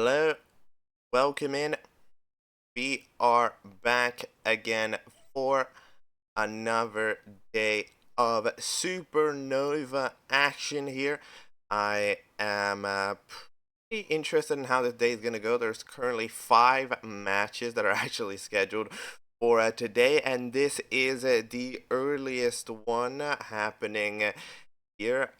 Hello, welcome in. We are back again for another day of Supernova action here. I am pretty interested in how this day is going to go. There's currently 5 matches that are actually scheduled for today, and this is the earliest one happening here.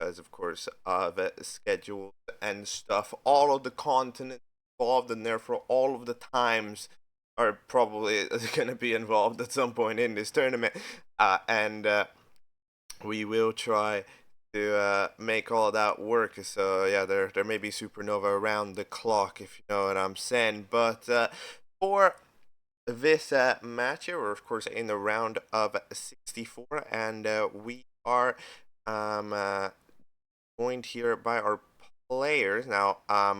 Because of course of schedules and stuff, all of the continents involved, and therefore all of the times are probably going to be involved at some point in this tournament. And we will try to make all that work. So yeah, there may be Supernova around the clock, if you know what I'm saying. But for this match here, we're of course in the round of 64, and we are joined here by our players. Now, on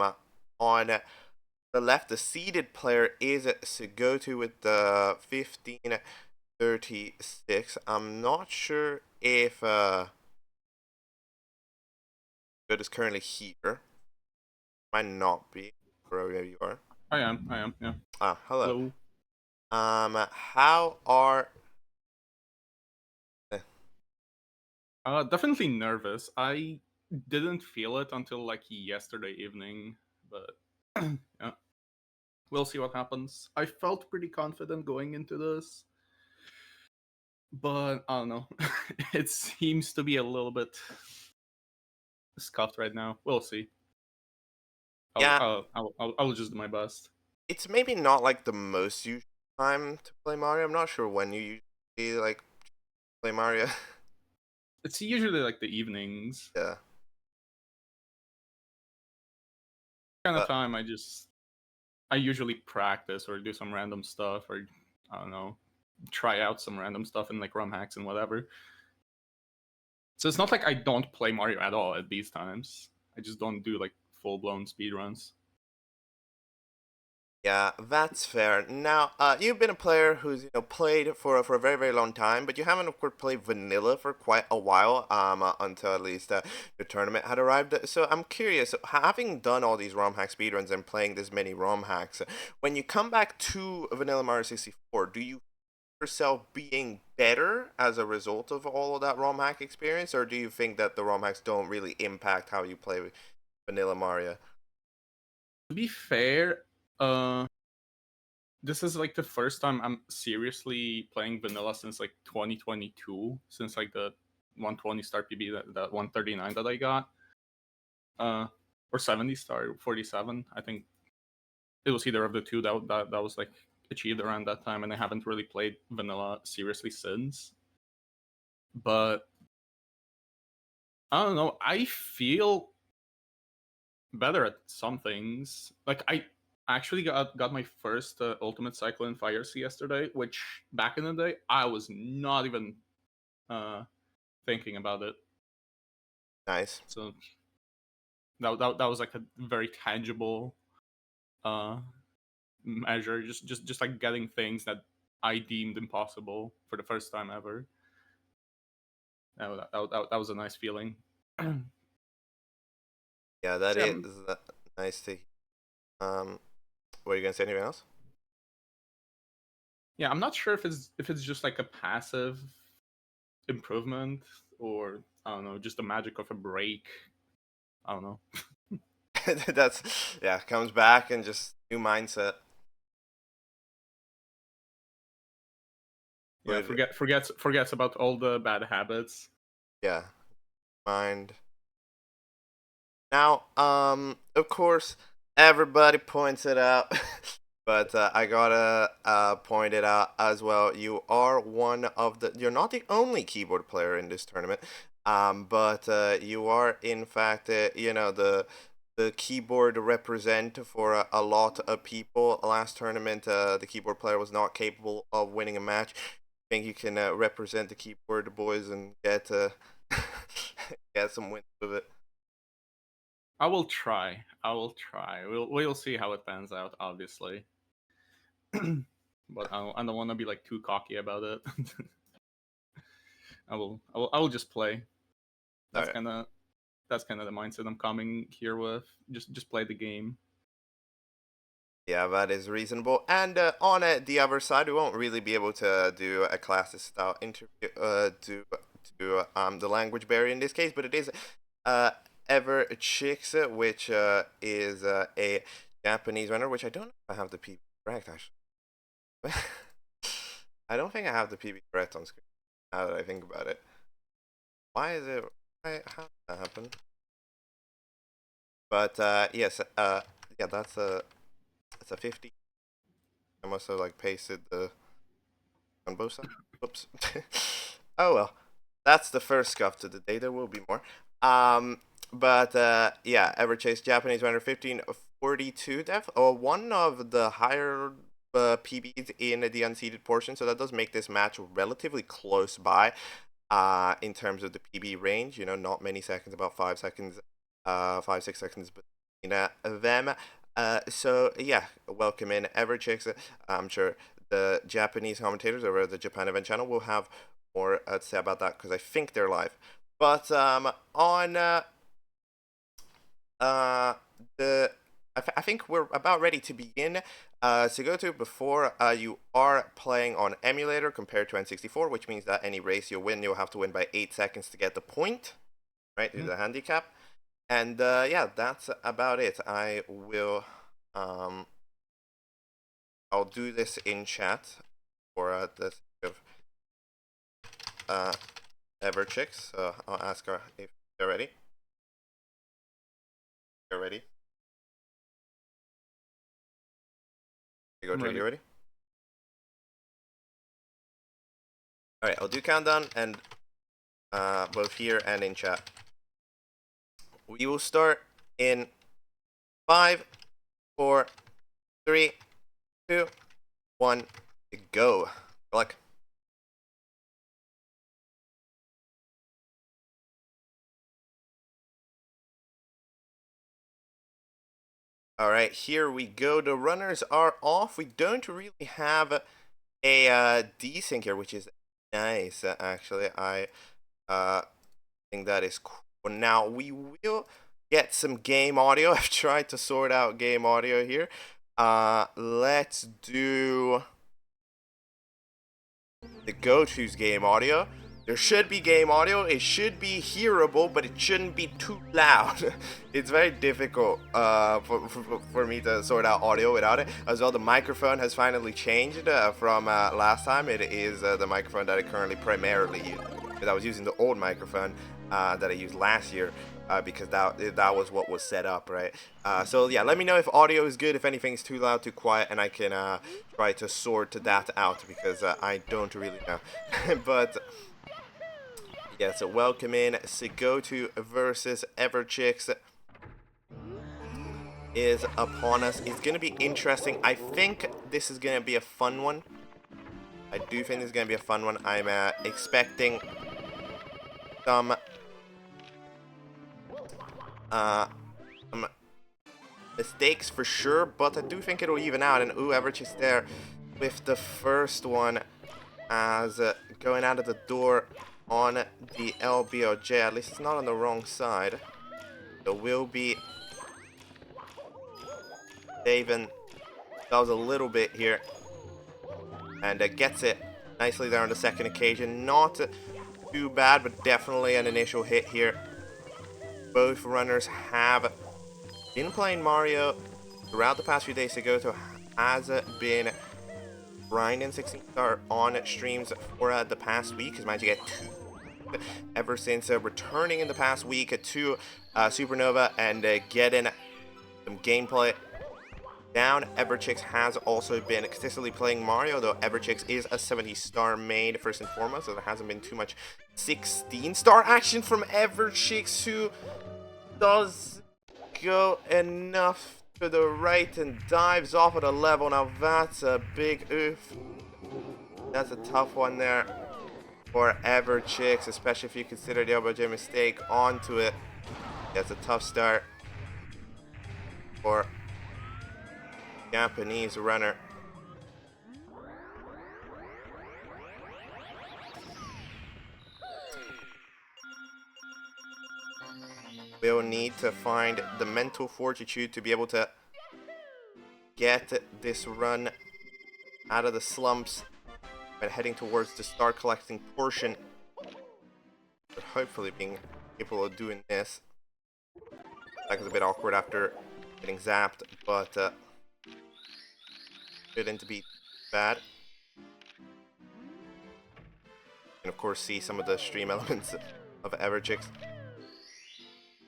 the left, the seeded player is Sigotu with the 1536. I'm not sure if Good is currently here. Might not be wherever you are. I am, yeah. Hello. Hello. How are Definitely nervous. I didn't feel it until like yesterday evening, but yeah. We'll see what happens. I felt pretty confident going into this, but I don't know. It seems to be a little bit scuffed right now. We'll see. yeah, I'll just do my best. it's maybe not like the most usual time to play Mario. I'm not sure when you usually like play Mario. It's usually like the evenings Yeah. kind of But time. I usually practice or do some random stuff, or I don't know, try out some random stuff in like ROM hacks and whatever. So it's not like I don't play Mario at all at these times. I just don't do like full blown speedruns. yeah, that's fair. Now, you've been a player who's played for a very very long time, but you haven't of course played vanilla for quite a while. Until at least the tournament had arrived. So I'm curious, having done all these ROM hack speedruns and playing this many ROM hacks, when you come back to Vanilla Mario 64, do you yourself being better as a result of all of that ROM hack experience, or do you think that the ROM hacks don't really impact how you play Vanilla Mario? To be fair, uh, this is like the first time I'm seriously playing vanilla since like 2022, since like the 120 star PB, that 139 that I got, or 70 star 47. I think it was either of the two that was like achieved around that time, and I haven't really played vanilla seriously since. But I don't know. I feel better at some things. Like I actually got my first Ultimate Cycle in Fire Sea yesterday, which back in the day I was not even uh, thinking about it. Nice. So that was like a very tangible uh, measure. Just like getting things that I deemed impossible for the first time ever. That was a nice feeling. Yeah, that So, is nice to. Um, were you gonna say anything else? yeah, I'm not sure if it's just like a passive improvement, or I don't know, just the magic of a break. I don't know. That's yeah, comes back and just new mindset. Yeah, Would forgets about all the bad habits. yeah, mind. Now, of course, everybody points it out, but I gotta point it out as well. You are one of the. You're not the only keyboard player in this tournament, but you are in fact, the keyboard represent for a lot of people. Last tournament, the keyboard player was not capable of winning a match. I think you can represent the keyboard boys and get get some wins with it. I will try. I will try. We'll see how it pans out, obviously. But I don't want to be like too cocky about it. I will just play. All That's right. kind of that's kind of the mindset I'm coming here with. Just play the game. Yeah, that is reasonable. And on the other side, we won't really be able to do a classes style interview due to the language barrier in this case, but it is uh, Everchix, which is a Japanese runner, which I don't know if I have the PB correct, actually. I don't think I have the PB correct on screen, now that I think about it. Why is it... how did that happen? But yes, yeah, that's a 50. I must have like pasted the on both sides. Whoops. Oh well, that's the first scuff to the day. There will be more. But yeah, Everchase Japanese runner 1542 def. One of the higher PBs in the unseeded portion, so that does make this match relatively close by. In terms of the PB range, you know, not many seconds, about 5 seconds, 5-6 seconds between them. So yeah, welcome in Everchicks. I'm sure the Japanese commentators over the Japan Event channel will have more to say about that because I think they're live. But on the I think we're about ready to begin. Sigotu, before you are playing on emulator compared to N64, which means that any race you win, you'll have to win by 8 seconds to get the point, right? Do the handicap. And yeah, that's about it. I will I'll do this in chat for the sake of Everchicks. So I'll ask her if they're ready. They're ready. Sigotu, you ready? Alright, I'll do countdown and both here and in chat. We will start in 5, 4, 3, 2, 1, go. Good luck. Alright, here we go. The runners are off. We don't really have a desync here, which is nice, actually. I think that is cool. Now, we will get some game audio. I've tried to sort out game audio here. Let's do the go-to's game audio. There should be game audio. It should be hearable, but it shouldn't be too loud. It's very difficult for me to sort out audio without it. As well, the microphone has finally changed from last time. It is the microphone that I currently primarily use. Because I was using the old microphone that I used last year. Because that was what was set up, right? So yeah, let me know if audio is good, if anything's too loud, too quiet, and I can try to sort that out because I don't really know. But yeah, so welcome in. Sigotu versus Everchix is upon us. It's gonna be interesting. I think this is gonna be a fun one. I do think this is gonna be a fun one. I'm expecting some mistakes for sure, but I do think it'll even out. And ooh, Everchix there with the first one as going out of the door on the LBOJ. At least it's not on the wrong side. So we'll be saving themselves a little bit here. And gets it nicely there on the second occasion. Not too bad, but definitely an initial hit here. Both runners have been playing Mario throughout the past few days. Sigotu has been grinding 16-star on streams for the past week. He's managed to get 2 ever since returning in the past week to Supernova and getting some gameplay down. Everchix has also been consistently playing Mario, though Everchix is a 70-star main first and foremost, so there hasn't been too much 16-star action from Everchix, who does go enough to the right and dives off at a level. Now that's a big oof. That's a tough one there for Everchix, especially if you consider the LBJ mistake onto it. That's a tough start for Japanese runner. will need to find the mental fortitude to be able to get this run out of the slumps and heading towards the star collecting portion. But hopefully being capable of doing this. That was a bit awkward after getting zapped, but shouldn't be bad. And of course see some of the stream elements of Everchix,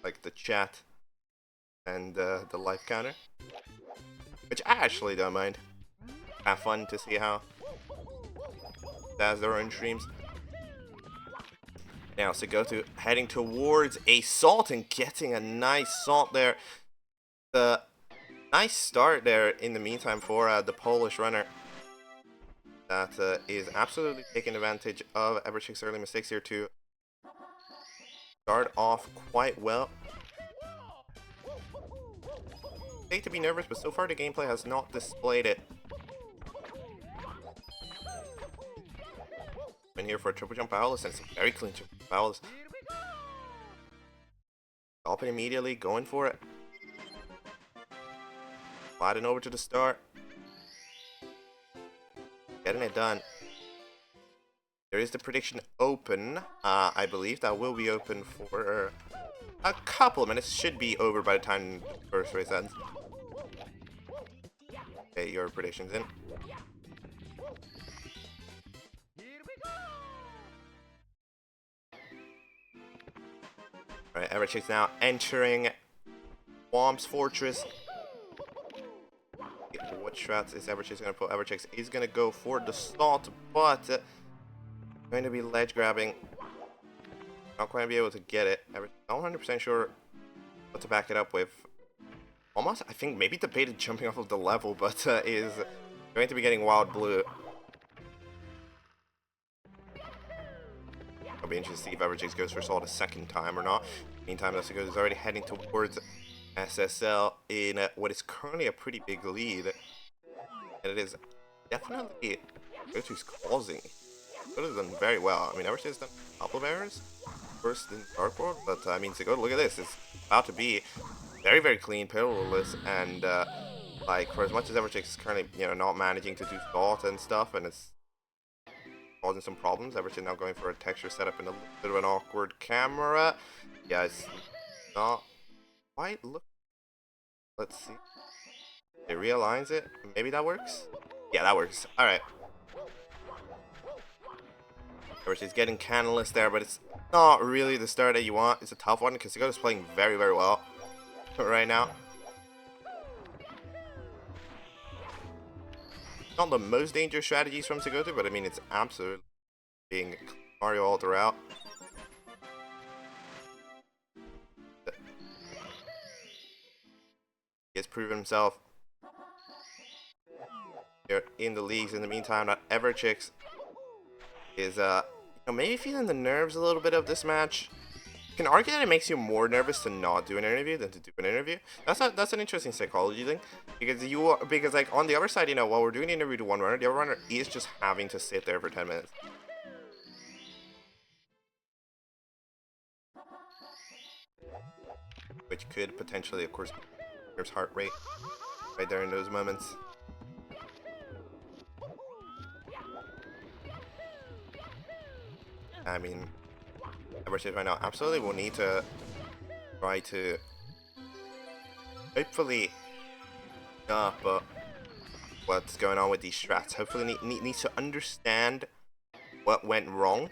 like the chat and the life counter, which I actually don't mind. Have fun to see how that's their own streams. Now Sigotu heading towards a salt and getting a nice salt there. The nice start there in the meantime for the Polish runner. That is absolutely taking advantage of Everchix's early mistakes here to start off quite well. I hate to be nervous, but so far the gameplay has not displayed it. Been here for a triple jump Owlus and some very clean triple jump Owlus. Stopping immediately, going for it. Sliding over to the start. Getting it done. There is the prediction open. I believe that will be open for a couple of minutes. Should be over by the time the first race ends. Okay, your predictions in. Alright, Everchix now entering Womp's Fortress. What strats is Everchix going to put? Everchix is going to go for the salt, but going to be ledge grabbing. Not going to be able to get it. Not 100% sure what to back it up with. Almost, I think, maybe debated jumping off of the level, but is going to be getting Wild Blue. I'll be interested to see if Everchix goes for salt a second time or not. Meantime, Sigotu is already heading towards SSL in what is currently a pretty big lead. And it is definitely Sigotu's causing. Sigotu's done very well. I mean, Everchix has done a couple of errors. First in Dark World, but I mean, Sigotu, look at this. It's about to be very, very clean, parallelless, and like, for as much as Everchix is currently, you know, not managing to do salt and stuff, and it's causing some problems. Everchix now going for a texture setup in a little bit of an awkward camera. Yeah, it's not quite look. Let's see. It realigns it. Maybe that works? Yeah, that works. Alright. Everchix getting Canalist there, but it's not really the start that you want. It's a tough one because Sigotu's playing very, very well right now. Not the most dangerous strategies from Sigotu, but I mean, it's absolutely being Mario all throughout. He has proven himself here in the leagues. In the meantime, that Everchix is, you know, maybe feeling the nerves a little bit of this match. You can argue that it makes you more nervous to not do an interview than to do an interview. That's an interesting psychology thing, because like on the other side, you know, while we're doing the interview to one runner, the other runner is just having to sit there for 10 minutes. Which could potentially, of course, there's heart rate right there in those moments. I mean, Everchix right now absolutely will need to try to hopefully up what's going on with these strats. Hopefully needs to understand what went wrong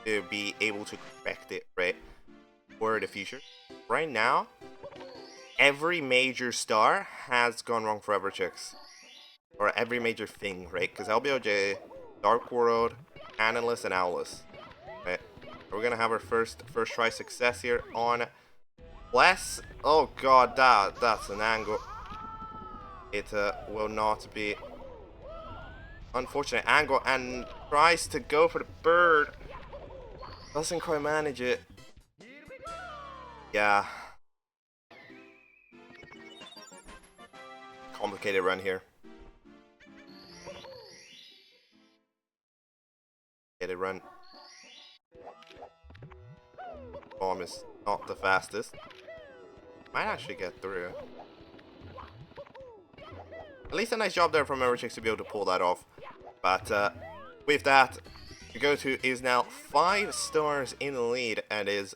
to be able to correct it, right, for the future. Right now, every major star has gone wrong for Everchix. Or every major thing, right? Because LBOJ, Dark World, Analyst, and Owlus. Right? We're gonna have our first try success here on Bless. Oh god, that's an angle. It will not be. Unfortunate angle, and tries to go for the bird. Doesn't quite manage it. Yeah. Complicated run here. Complicated run. bomb is not the fastest. Might actually get through. At least a nice job there from Everchix to be able to pull that off. But with that, Sigotu is now 5 stars in the lead and is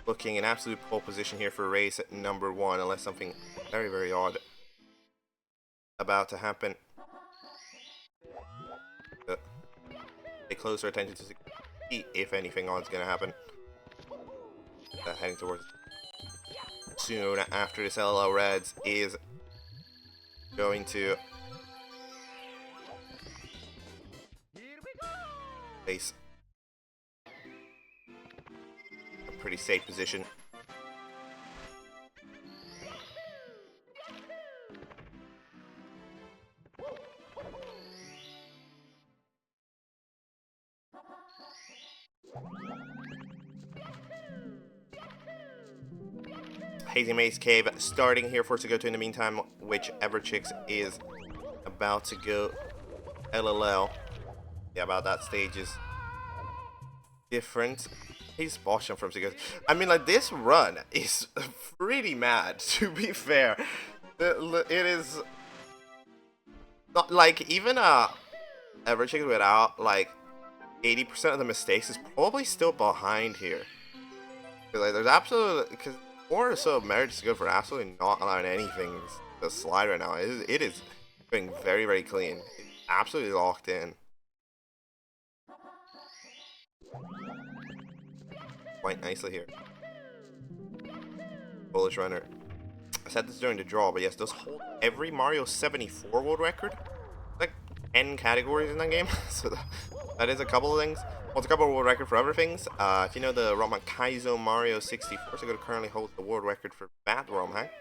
looking in absolute pole position here for race at number 1, unless something very, very odd about to happen. Pay closer attention to see if anything odd's gonna happen. Heading towards soon after this LL Reds is going to face a pretty safe position. Hazy Maze Cave starting here for Sigotu in the meantime, which Everchix is about to go LLL. Yeah, about that stage is different. He's boshing from Sigotu. I mean, like, this run is pretty mad, to be fair. It is not like even Everchix without like 80% of the mistakes is probably still behind here. Like, there's absolutely, because more so of marriage to go for absolutely not allowing anything to slide right now. It is going very, very clean. It's absolutely locked in. Quite nicely here. Bullish runner. I said this during the draw, but yes, does hold every Mario 74 world record. Like 10 categories in that game, so that is a couple of things. Well, it's a couple of world record for other things. If you know the ROM hack Kaizo Mario 64, Sigotu currently holds the world record for that ROM hack.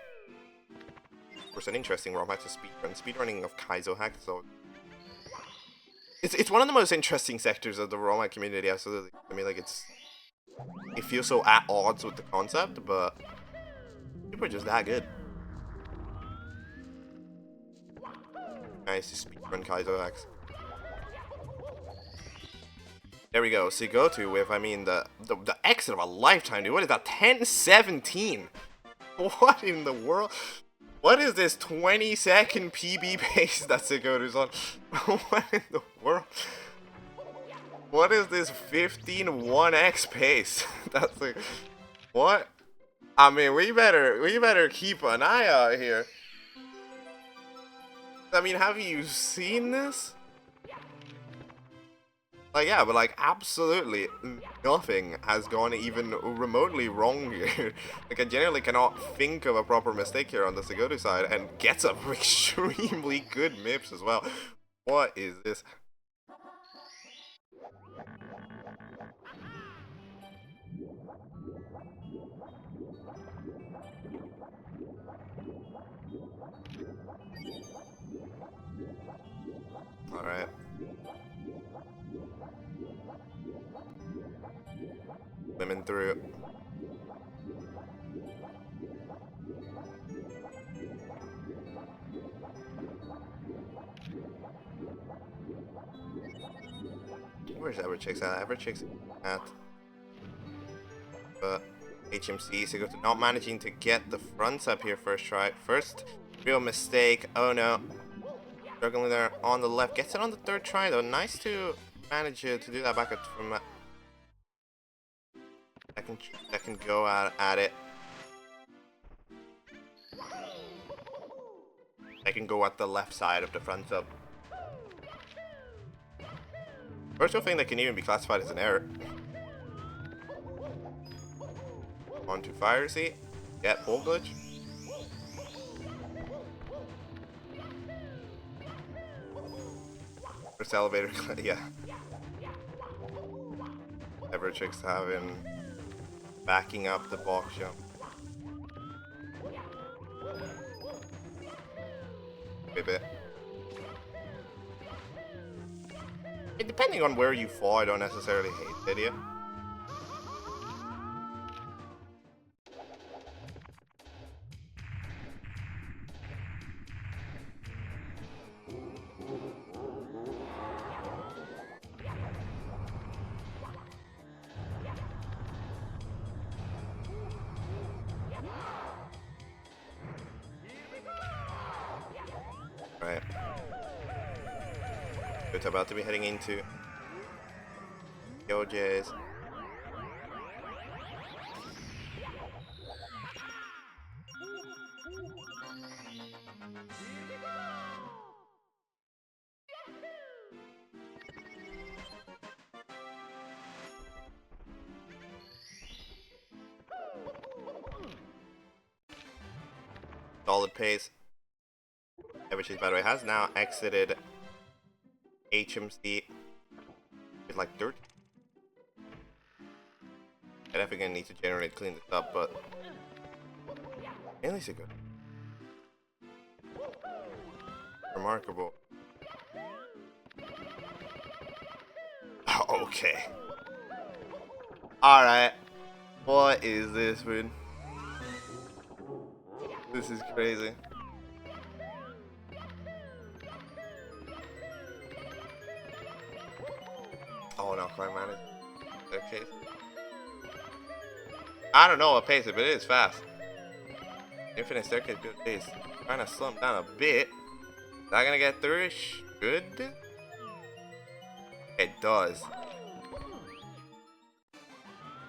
Of course, an interesting ROM hack to speedrun. Speedrunning of Kaizo hack, so it's one of the most interesting sectors of the ROM hack community. Absolutely. I mean, like it feels so at odds with the concept, but people are just that good. Nice to speedrun Kaizo hacks. There we go, Sigotu with, I mean, the exit of a lifetime, dude. What is that, 10-17? What in the world? What is this 20-second PB pace that Sigotu's on? What in the world? What is this 15-1x pace? That's like, what? I mean, we better keep an eye out here. I mean, have you seen this? Like, yeah, but like, absolutely nothing has gone even remotely wrong here. Like, I genuinely cannot think of a proper mistake here on the Sigotu side, and gets some extremely good MIPS as well. What is this? Alright. Swimming through. Where's Everchix at? Everchix at HMC. Sigotu not managing to get the fronts up here first try. First real mistake. Oh no. Struggling there on the left. Gets it on the third try though. Nice to manage to do that back from second go at it. I can go at the left side of the front sub. First thing that can even be classified as an error. On to fire seat. Get pole glitch. First elevator, yeah. Everchix having backing up the box jump. Bit. Depending on where you fall, I don't necessarily hate it, yeah. It's about to be heading into OJ's. Solid pace. Everchix, by the way, has now exited HMC with like dirt. I definitely gonna need to generally clean this up, but mainly Sigotu. Remarkable. Okay. Alright. What is this, man? This is crazy. Oh no, climb manage. Okay. I don't know what pace it, but it is fast. Infinite staircase, good pace. Trying to slow him down a bit. Is that gonna get through? Good. It does.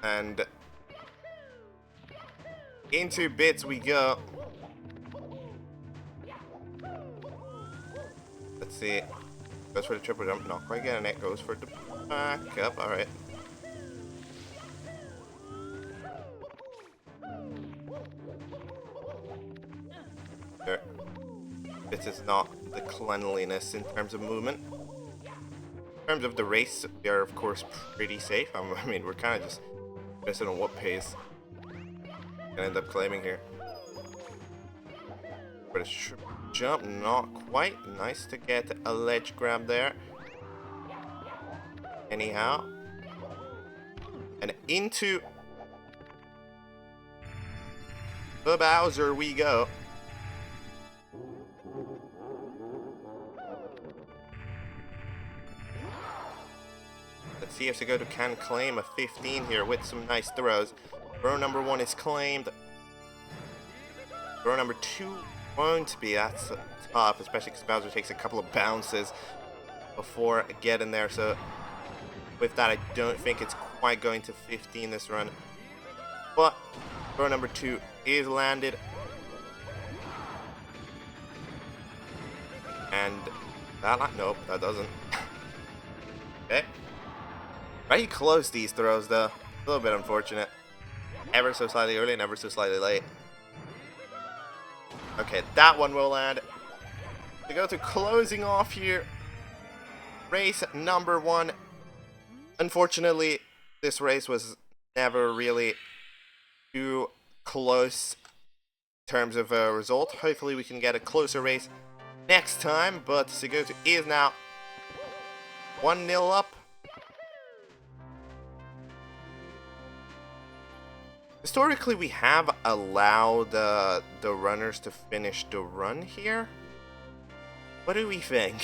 And into bits we go. Let's see. Goes for the triple jump. Not quite getting it. Goes for the back up. Alright. There. This is not the cleanliness in terms of movement. In terms of the race, we are of course pretty safe. I mean, we're kind of just missing on what pace gonna end up claiming here. But a jump, not quite. Nice to get a ledge grab there. Anyhow. And into the Bowser we go. Let's see if Sigotu can claim a 15 here with some nice throws. Throw number 1 is claimed. Throw number 2 won't be. That's tough, especially because Bowser takes a couple of bounces before getting there. So with that, I don't think it's quite going to 15 this run. But throw number 2 is landed. And that, nope, that doesn't. Okay. Very close, these throws, though. A little bit unfortunate. Ever so slightly early and ever so slightly late. Okay, that one will land. To go to closing off here. Race number 1. Unfortunately, this race was never really too close in terms of a result. Hopefully we can get a closer race next time. But Sigotu is now 1-0 up. Historically, we have allowed the runners to finish the run here. What do we think?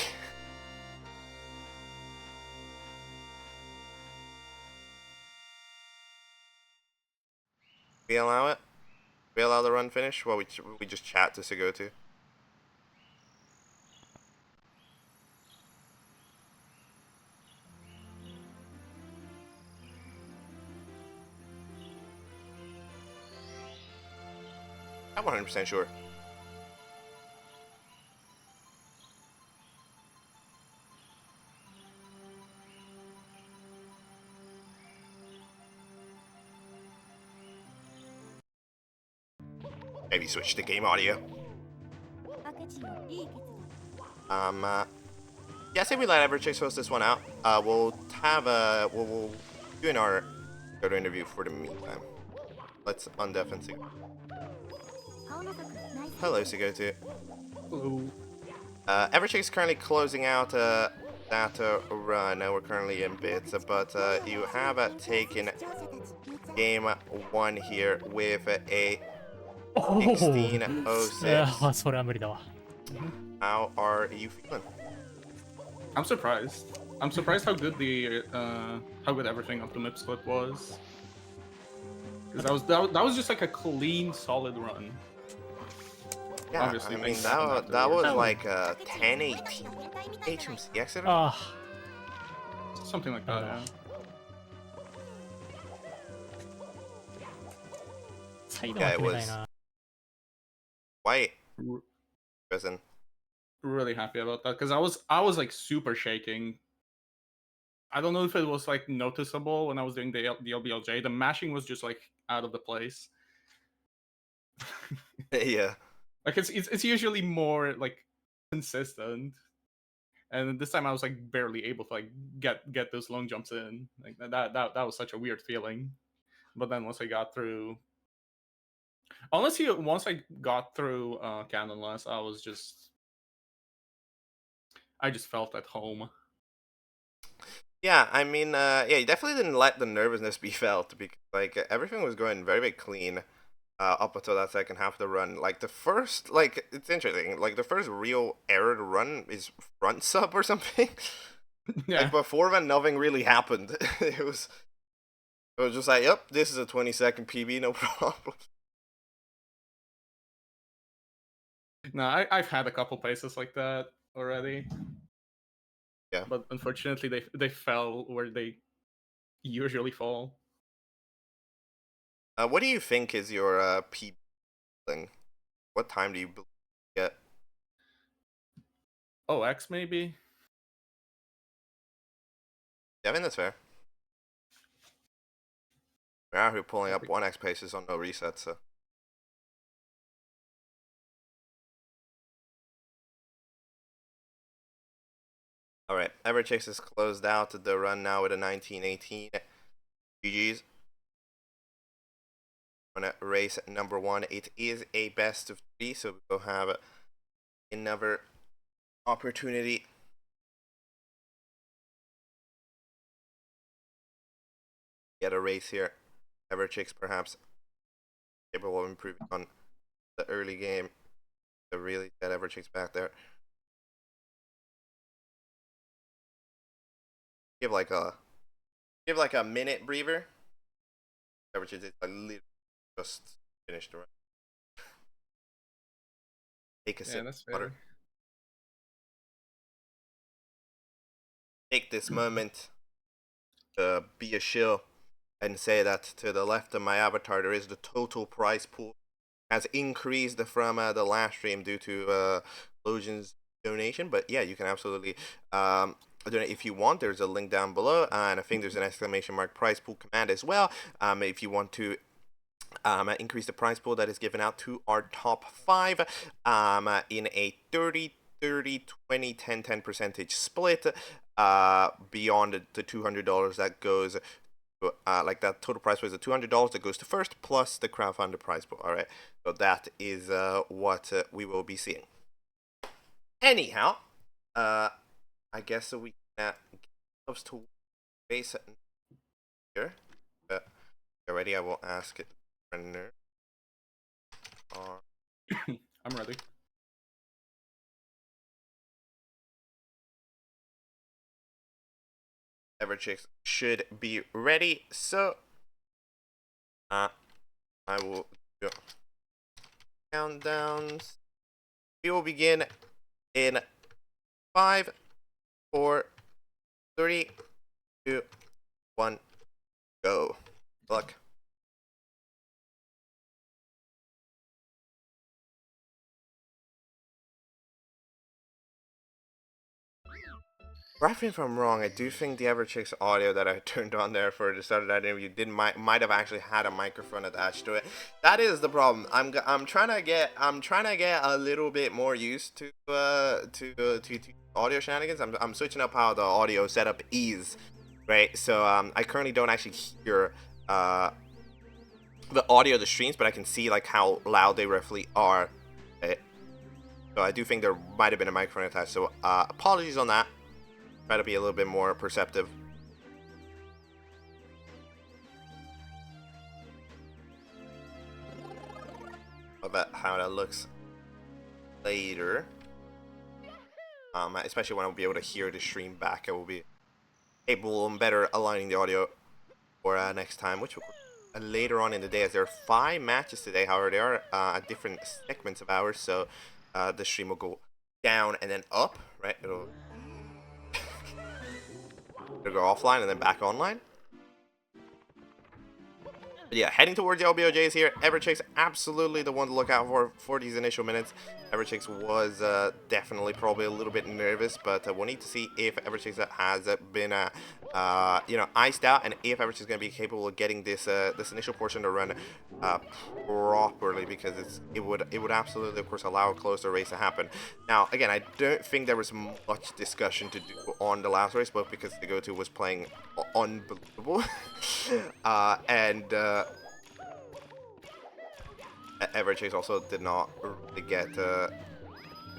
We allow it? We allow the run finish? Well, we just chat to Sigotu. I'm 100% sure. Maybe switch to game audio. Yeah, say we let Everchix host this one out. We'll have a we'll do an our photo interview for the meantime. Let's undef and Sigotu. Hello, Sigotu. Hello. Everchix is currently closing out that run. We're currently in bits, but you have taken game 1 here with a 16:06. それは無理だわ。 How are you feeling? I'm surprised. I'm surprised how good how good everything of the mip split was. Because that was just like a clean, solid run. Yeah, obviously I mean things happened that afterwards. was Oh. like 1018 HMC accident. Ah, Something likeなる that, ほど yeah. サイド Yeah, は it 決めたい was な。 quite R- prison. really happy about that because I was like super shaking. I don't know if it was like noticeable when I was doing the LBLJ. The mashing was just like out of the place. Yeah. Like it's usually more like consistent, and this time I was like barely able to like get those long jumps in. Like that was such a weird feeling. But then once I got through Canonless, I just felt at home. Yeah, I mean, yeah, you definitely didn't let the nervousness be felt because like everything was going very, very clean up until that second half of the run. Like the first, like it's interesting. Like the first real error to run is front sub or something. Like Yeah. before that, nothing really happened. It was just like, yep, this is a 20-second PB, no problem. No, I've had a couple places like that already, Yeah. but unfortunately they fell where they usually fall. What do you think is your PB thing? What time do you get? Oh, X maybe. Yeah, I mean that's fair. We're out here pulling I up think 1x paces on no reset, so. Alright, Everchix has closed out the run now with a 1918. GG's. On race number 1. It is a best of 3, so we'll have another opportunity. Get a race here. Everchix perhaps capable of improving on the early game to really get Everchix back there. Give like a minute breather. Everchix is like literally just finished the run. Take a yeah, sip that's of water. fair. Take this moment to be a shill and say that to the left of my avatar there is the total prize pool has increased from the last stream due to Lojan's donation. But yeah, you can absolutely donate if you want. There's a link down below, and I think there's an exclamation mark prize pool command as well. If you want to increase the prize pool that is given out to our top 5 in a 30-30-20-10-10% split beyond the $200 that goes like that total prize was $200 that goes to first plus the crowdfunded prize pool. All right, so that is what we will be seeing. Anyhow, I guess we can get to base here. Already, I will ask it. I'm ready. Everchix should be ready. So, I will do countdowns. We will begin in 5, 4, 3, 2, 1, go. Good luck. Correct me if I'm wrong. I do think the Everchix audio that I turned on there for the start of that interview might have actually had a microphone attached to it. That is the problem. I'm trying to get a little bit more used to audio shenanigans. I'm switching up how the audio setup is, right? So I currently don't actually hear the audio of the streams, but I can see like how loud they roughly are. Right? So I do think there might have been a microphone attached. So apologies on that. Try to be a little bit more perceptive. About how that looks later. Especially when I'll be able to hear the stream back, I will be able and better aligning the audio for next time, which will later on in the day, as there are 5 matches today. However, they are at different segments of hours, so the stream will go down and then up, right? It'll go offline and then back online. But yeah, heading towards the LBOJs here. Everchix, absolutely the one to look out for these initial minutes. Everchix was definitely probably a little bit nervous, but we'll need to see if Everchix has been iced out, and if Everchix is going to be capable of getting this this initial portion to run properly, because it would absolutely, of course, allow a closer race to happen. Now, again, I don't think there was much discussion to do on the last race, both because Sigotu was playing unbelievable, and Everchase also did not really get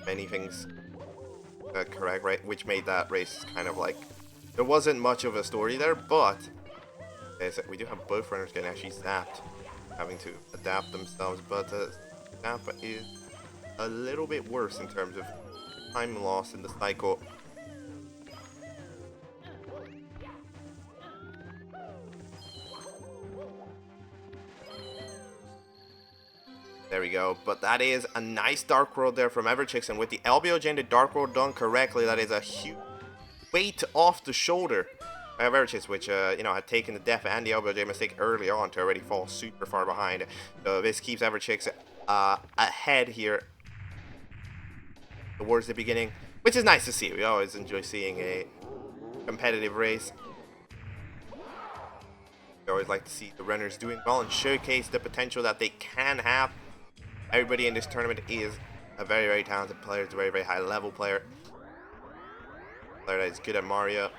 many things correct, right? Which made that race kind of like, there wasn't much of a story there, but okay, so we do have both runners getting actually zapped, having to adapt themselves, but Zappa is a little bit worse in terms of time loss in the cycle. There we go. But that is a nice Dark World there from Everchix, and with the LBOJ and the Dark World done correctly, that is a huge weight off the shoulder of Everchix, which had taken the def and the LBOJ mistake early on to already fall super far behind. So this keeps Everchix ahead here towards the beginning, which is nice to see. We always enjoy seeing a competitive race. We always like to see the runners doing well and showcase the potential that they can have. Everybody in this tournament is a very, very talented player. It's a very, very high level player. Player that is good at Mario.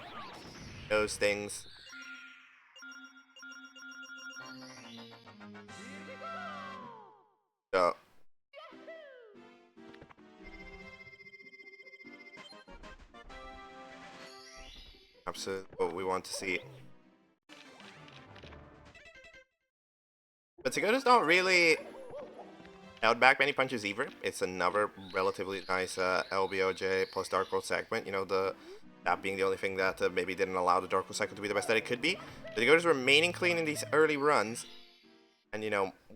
Knows things. So absolutely what we want to see. But Sigotu's not really held back many punches either. It's another relatively nice LBOJ plus Dark World segment. You know, that being the only thing that maybe didn't allow the Dark World cycle to be the best that it could be. But Sigotu's remaining clean in these early runs. And,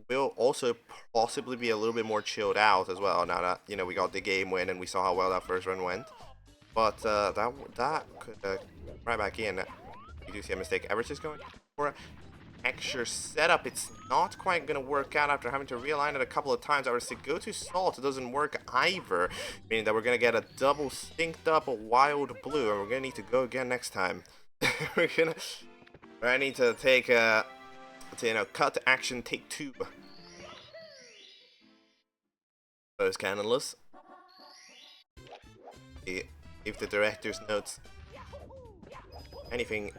will also possibly be a little bit more chilled out as well now that, we got the game win and we saw how well that first run went. But that could right back in. You do see a mistake. Everchix going for an extra setup. It's not quite going to work out after having to realign it a couple of times. Our Sigotu Salt doesn't work either, meaning that we're going to get a double synced up wild blue, and we're going to need to go again next time. we're going to need to take cut to action, take 2. Those cannonless. If the director's notes anything,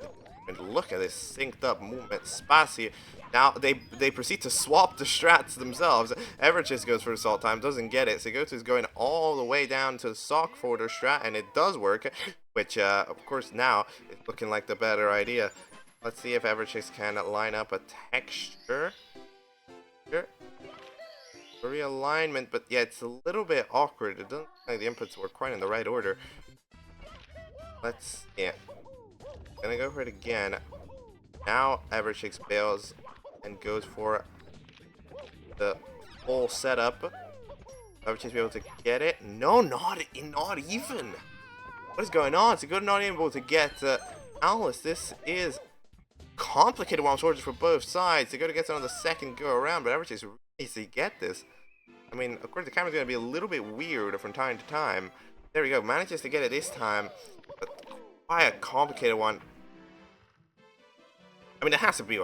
and look at this synced up movement space. Now they proceed to swap the strats themselves. Everchix goes for assault time, doesn't get it. Sigotu is going all the way down to sock for their strat, and it does work, which of course now is looking like the better idea. Let's see if Everchix can line up a texture. Sure. Realignment, but yeah, it's a little bit awkward. It doesn't look like the inputs were quite in the right order. Gonna go for it again. Now Everchix bails and goes for the full setup. Everchix be able to get it. No, not even. What is going on? Sigotu not able to get Alice. This is complicated one shortage for both sides. Sigotu gets it on the second go around, but Everchix really needs to get this. I mean, of course, the camera's going to be a little bit weird from time to time. There we go. Manages to get it this time. But quite a complicated one. I mean, that has to be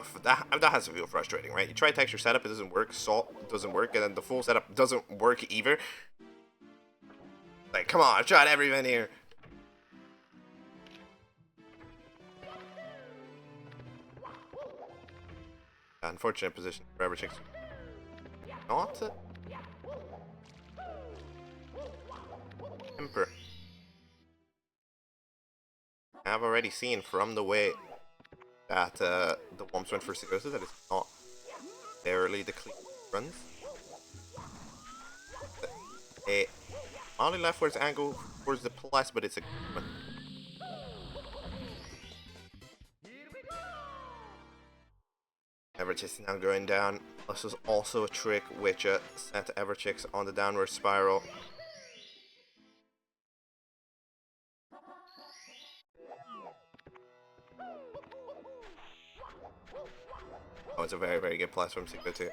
frustrating, right? You try texture setup, it doesn't work. Salt doesn't work, and then the full setup doesn't work either. Like, come on, I've tried everything here. Unfortunate position for Everchix. Not temper. I've already seen from the way that the Womps went for Sigotu that it's not barely the clean runs. A mildly leftwards angle towards the plus, but it's a good one. Everchix is now going down. This is also a trick which set Everchix on the downward spiral. Oh, it's a very, very good plus from Sigotu.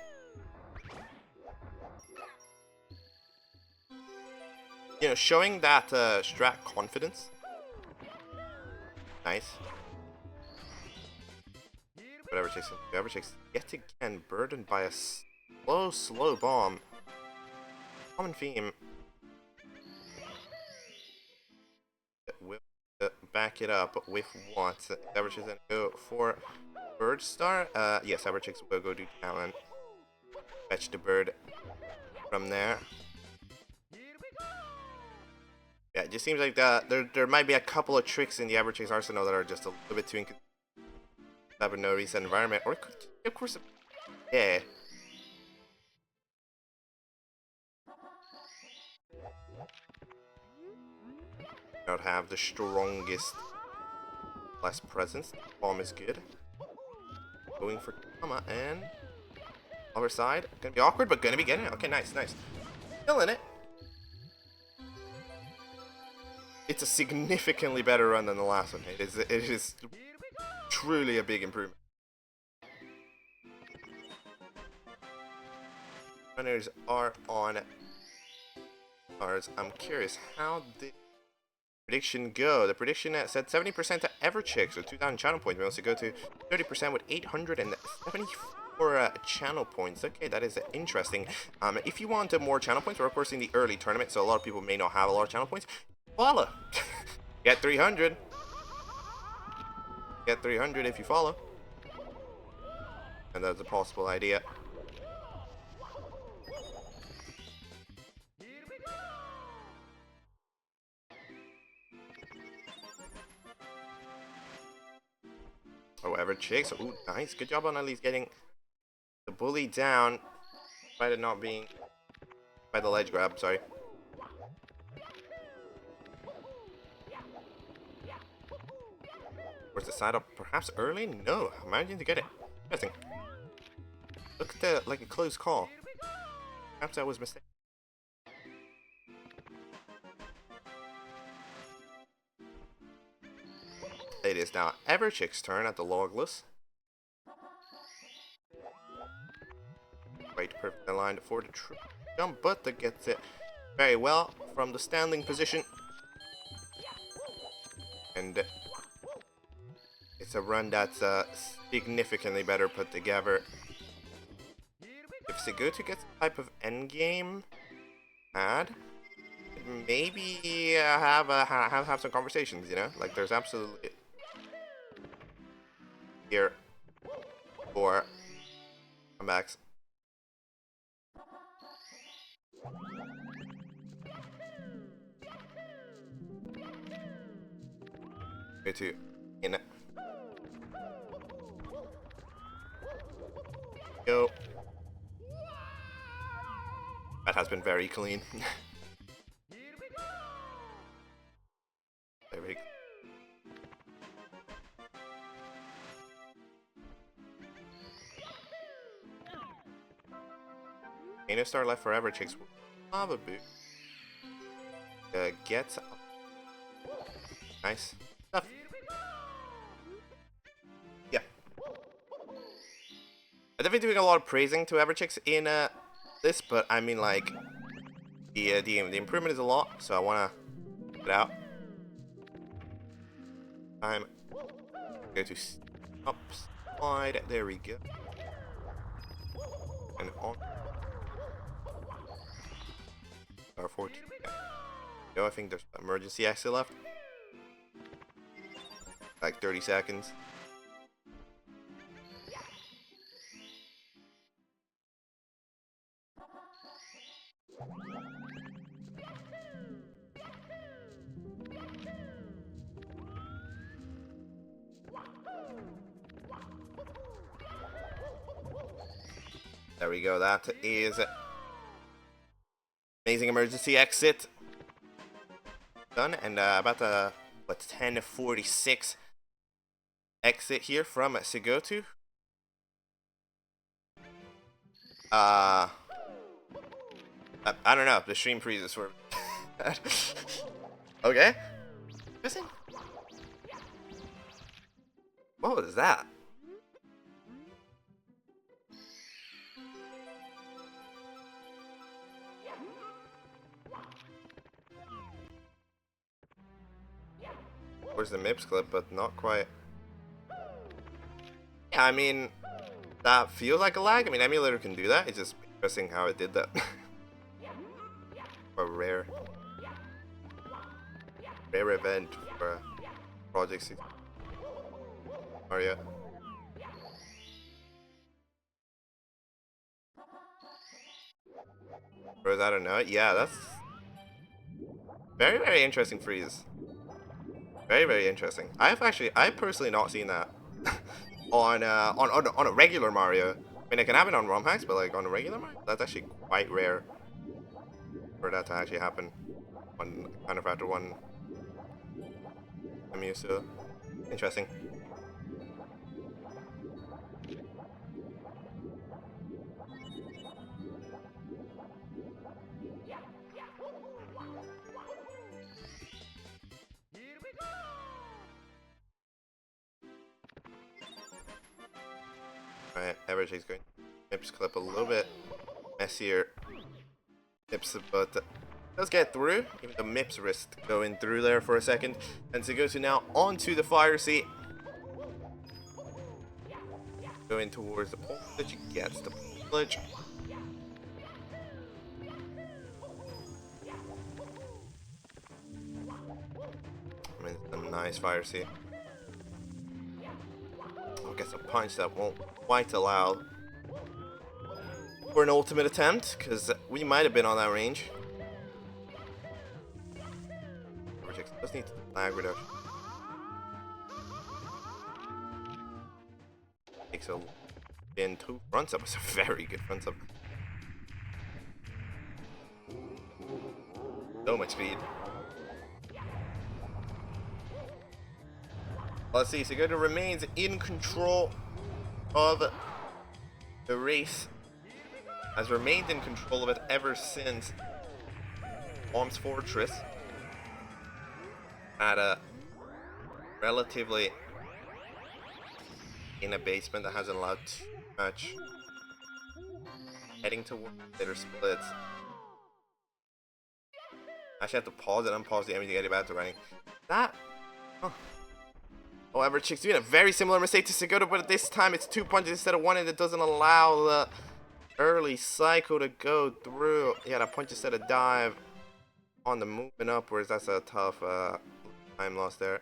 You know, showing that strat confidence. Nice. But Everchix yet again burdened by a slow bomb. Common theme. Will back it up with what? Everchix gonna go for Bird Star? Yes, Everchix will go do talent. Fetch the bird from there. Yeah, it just seems like there might be a couple of tricks in the Everchix arsenal that are just a little bit too inconsistent. Have a no reset environment, or it could, of course, yeah. Not have the strongest less presence. Bomb is good. Going for Kama and other side. Gonna be awkward, but gonna be getting it. Okay, nice. Still in it. It's a significantly better run than the last one. It is truly a big improvement. Runners are on cards. I'm curious, how did prediction go? The prediction said 70% to Everchix with 2,000 channel points. We also go to 30% with 874 channel points. Okay, that is interesting. If you want more channel points, we're of course in the early tournament, so a lot of people may not have a lot of channel points. Follow. Get 300. Get 300 if you follow. And that's a possible idea. Oh, Everchix. Ooh, nice. Good job on at least getting the bully down. Despite it not being by the ledge grab, sorry. Where's the side up? Perhaps early? No, I'm managing to get it. Interesting. Look at like a close call. Perhaps I was mistaken. It is now Everchix's turn at the logless. Right, perfect aligned for the jump, but that gets it very well from the standing position. And it's a run that's significantly better put together. If Sigotu gets a type of endgame ad, maybe have some conversations, you know? Like, there's absolutely here for comebacks. Go to in. Go. That has been very clean. There we go. Ain't a star left for Everchix. Lava boot. Gets nice stuff. Yeah. I'm definitely doing a lot of praising to Everchix in this, but I mean, like, the improvement is a lot, so I wanna get it out. Time. Go to up slide. There we go. And on. R14. Go. I think there's emergency exit left. Like 30 seconds. There we go. That is amazing emergency exit done, and about the 10:46 exit here from Sigotu. Uh, I don't know. The stream freezes for. Okay. Missing. What was that? Where's the MIPS clip? But not quite. Yeah, I mean, that feels like a lag. I mean, emulator can do that. It's just interesting how it did that. A rare event for Project 6 Mario. Or is that a note? Yeah, that's very interesting freeze. Very interesting. I've personally not seen that on a regular Mario. I mean, it can happen on ROM hacks, but like on a regular Mario, that's actually quite rare for that to actually happen on kind of after one. I'm used to. Interesting. Alright, Everchix going MIPS clip a little bit messier. MIPS, but does get through. Even the MIPS wrist going through there for a second. And Sigotu now onto the fire seat. Going towards the pole glitch. Gets the pole glitch. I mean, it's a nice fire seat. Gets a punch that won't quite allow for an ultimate attempt, because we might have been on that range. Everchix does need lag reduction. Takes a in two fronts up. It's a very good front up. So much speed. Let's see, Sigotu remains in control of the race. Has remained in control of it ever since Bomb's Fortress had a relatively in a basement that hasn't allowed too much heading towards later splits. I actually have to pause it, unpause the enemy to get it back to running. That. Huh. Oh, Everchix doing a very similar mistake to Sigotu, but this time it's 2 punches instead of 1, and it doesn't allow the early cycle to go through. Yeah, that punch instead of dive on the movement upwards. That's a tough time loss there.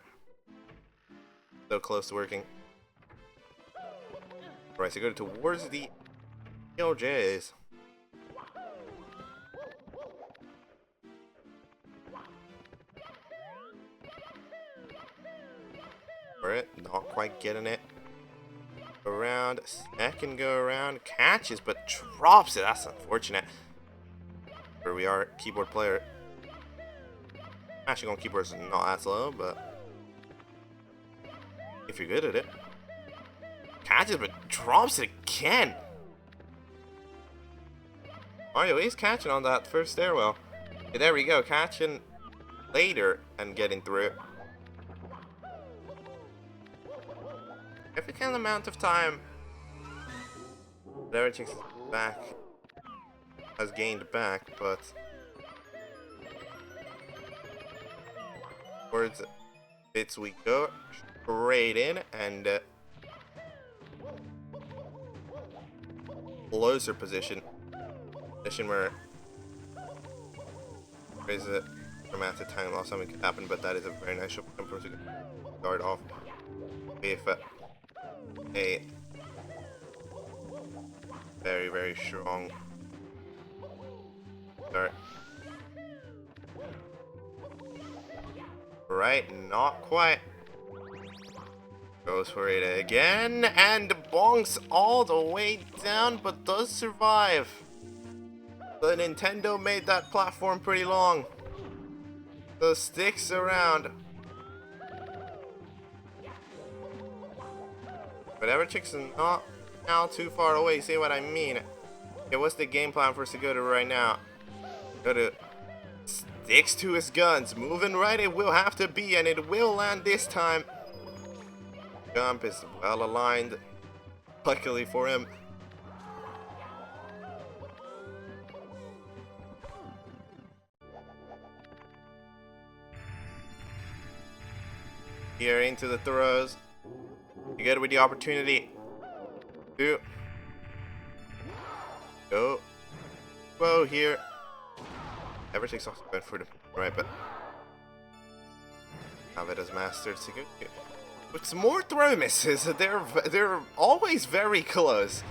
So close to working. Alright, Sigotu towards the LJs. Alright, not quite getting it. Around, second go around, catches but drops it. That's unfortunate. Where we are, keyboard player. Mashing on keyboards is not that slow, but if you're good at it. Catches but drops it again. Mario is catching on that first stairwell. Okay, there we go, catching later and getting through it. Significant amount of time Everchix back has gained back, but towards bits we go straight in and closer position where there is a dramatic time loss. Something could happen, but that is a very nice jump from to start off with a very strong start. Right, not quite. Goes for it again and bonks all the way down, but does survive. The Nintendo made that platform pretty long, so sticks around. But Everchix is not now too far away, see what I mean? Okay, what's the game plan for Sigotu right now? Sigotu sticks to his guns. Moving right it will have to be, and it will land this time. Jump is well aligned. Luckily for him. Here into the throws. You get with the opportunity to go. Whoa, here. Everchix also going for the right, but Navid has mastered Sigotu. With some more throw misses, they're always very close.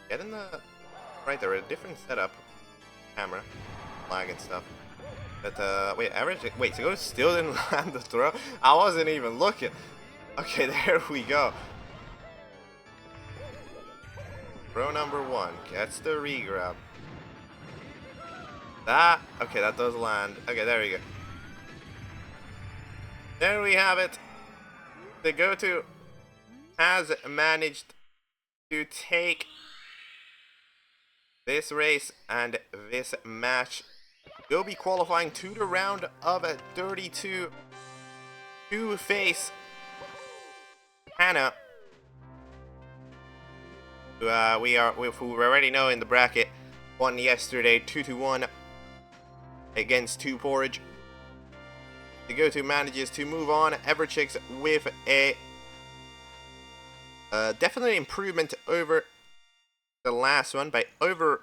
Getting the right there, a different setup, camera, lag and stuff. But wait, wait, Sigotu still didn't land the throw. I wasn't even looking. Okay, there we go. Throw number 1 gets the regrab. Okay, that does land. Okay, there we go. There we have it. Sigotu has managed to take this race and this match. Will be qualifying to the round of 32 to face Hannah. Who we already know in the bracket won yesterday 2-1 against 2 Porridge. Sigotu manages to move on. Everchix with a definite improvement over the last one by over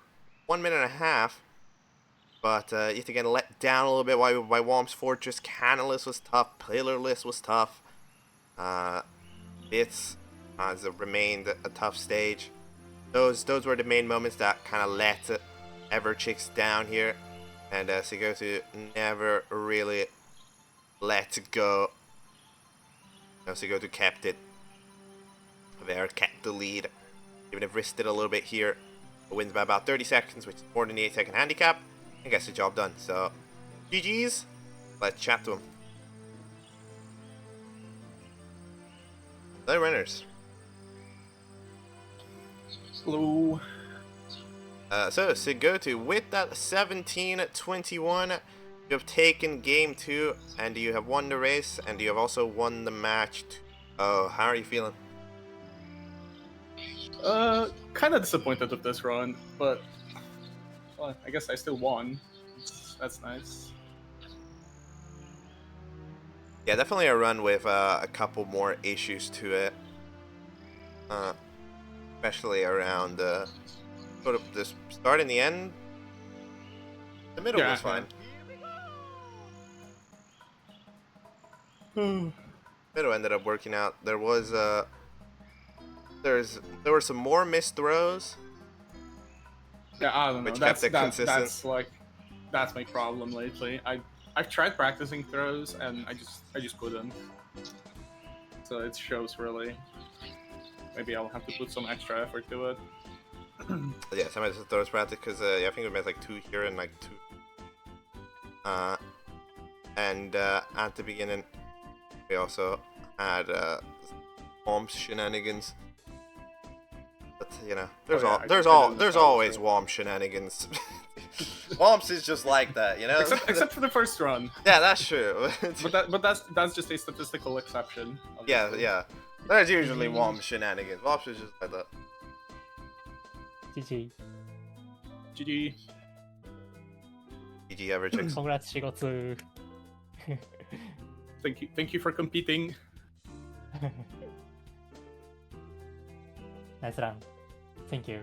1.5 minutes. But yet again let down a little bit by Womp's Fortress. Canalus was tough. Pillarless was tough. It's has remained a tough stage. Those were the main moments that kind of let Everchix down here. And Sigotu never really let go. No, Sigotu kept it there, kept the lead. Even if risked it a little bit here. It wins by about 30 seconds, which is more than the 8-second handicap. And gets the job done. So, GG's. Let's chat to him. The winners. Hello. So, Sigotu, with that 17-21, you have taken game 2, and you have won the race, and you have also won the match. Oh, how are you feeling? Kind of disappointed with this run, but well, I guess I still won. That's nice. Yeah, definitely a run with a couple more issues to it. Especially around sort of the start and the end. The middle was fine. Middle ended up working out. There was there were some more missed throws. Yeah, I don't know. Which kept it consistent. That's my problem lately. I've tried practicing throws and I just couldn't. So it shows really. Maybe I'll have to put some extra effort to it. Yeah, some of the throws practice because yeah, I think we made like 2 here and like 2. And at the beginning, we also had Womp's shenanigans. But you know, there's always Womp shenanigans. Womp's is just like that, you know. Except for the first run. Yeah, that's true. but that's just a statistical exception. Obviously. Yeah. There's usually Womp shenanigans. Womp's is just like that. GG. GG. GG Everchix. Congrats, Shigotu. Thank you for competing. Nice run. Thank you.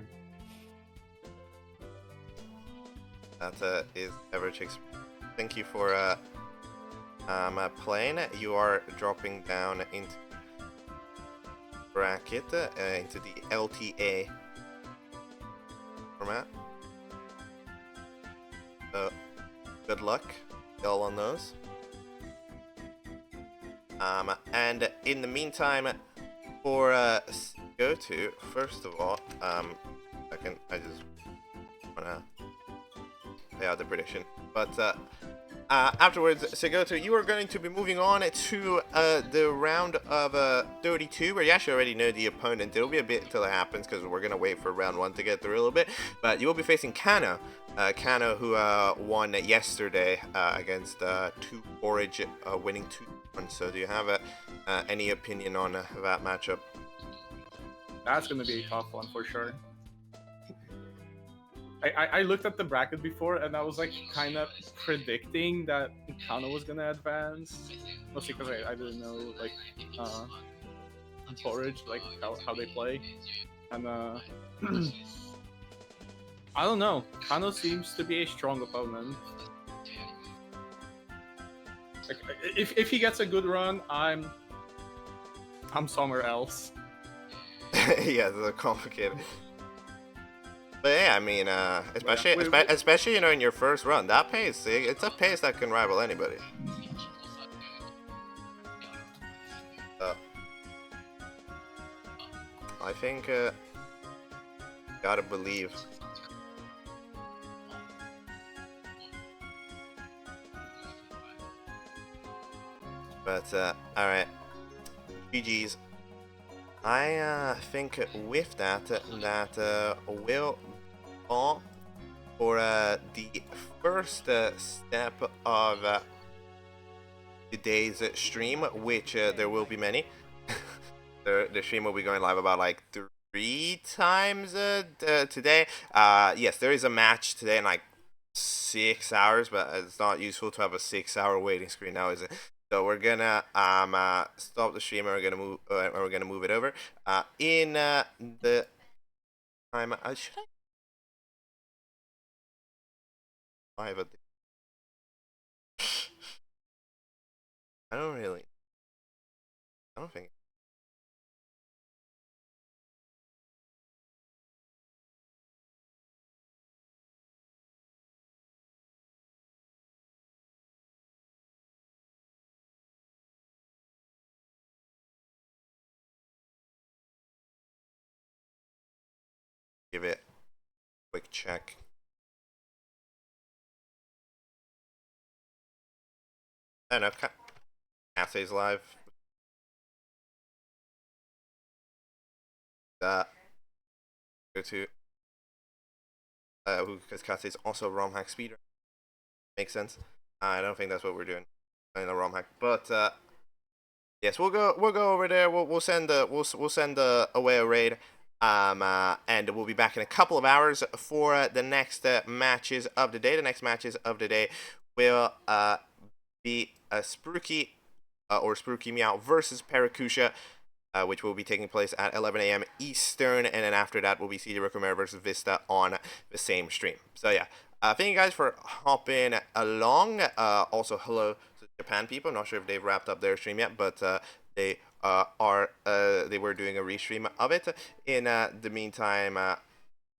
That is Everchix. Thank you for playing. You are dropping down into bracket into the LTA format. So good luck, y'all, on those. And in the meantime, for Sigotu, first of all, I just wanna play out the prediction. But afterwards, Sigotu, you are going to be moving on to the round of 32, where you actually already know the opponent. It'll be a bit till it happens because we're going to wait for round 1 to get through a little bit. But you will be facing Kano. Kano, who won yesterday against 2 Forage, winning 2-1. So do you have any opinion on that matchup? That's gonna be a tough one for sure. I looked at the bracket before and I was like kind of predicting that Kano was gonna advance, mostly because I didn't know like Porridge, like how they play, and I don't know. Kano seems to be a strong opponent. Like, if he gets a good run, I'm somewhere else. Yeah, they're complicated. But yeah, I mean, especially you know in your first run, that pace, it's a pace that can rival anybody. I think gotta believe. But all right, GG's. I think with that will all for the first step of today's stream, which there will be many. The stream will be going live about like 3 times today. Yes, there is a match today in like 6 hours, but it's not useful to have a 6-hour waiting screen now, is it? So we're gonna stop the stream and we're gonna move it over. In the time, should I have a? I don't really. I don't think. Give it a quick check. I don't know. Cassie's live. Go to because Cassie's also ROM hack speeder. Makes sense. I don't think that's what we're doing in the ROM hack, but yes, we'll go over there. We'll send away a raid. And we'll be back in a couple of hours for the next matches of the day. The next matches of the day will be a Spooky or Spooky Meow versus Parakusha, which will be taking place at 11 a.m. Eastern, and then after that will be CD Rokomera versus Vista on the same stream. So yeah, thank you guys for hopping along. Also, hello to Japan people. I'm not sure if they've wrapped up their stream yet, but they they were doing a restream of it. In the meantime,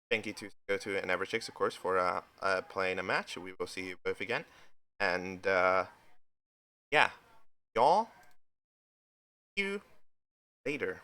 thank you to Sigotu and Everchix, of course, for playing a match. We will see you both again, and yeah, y'all, see you later.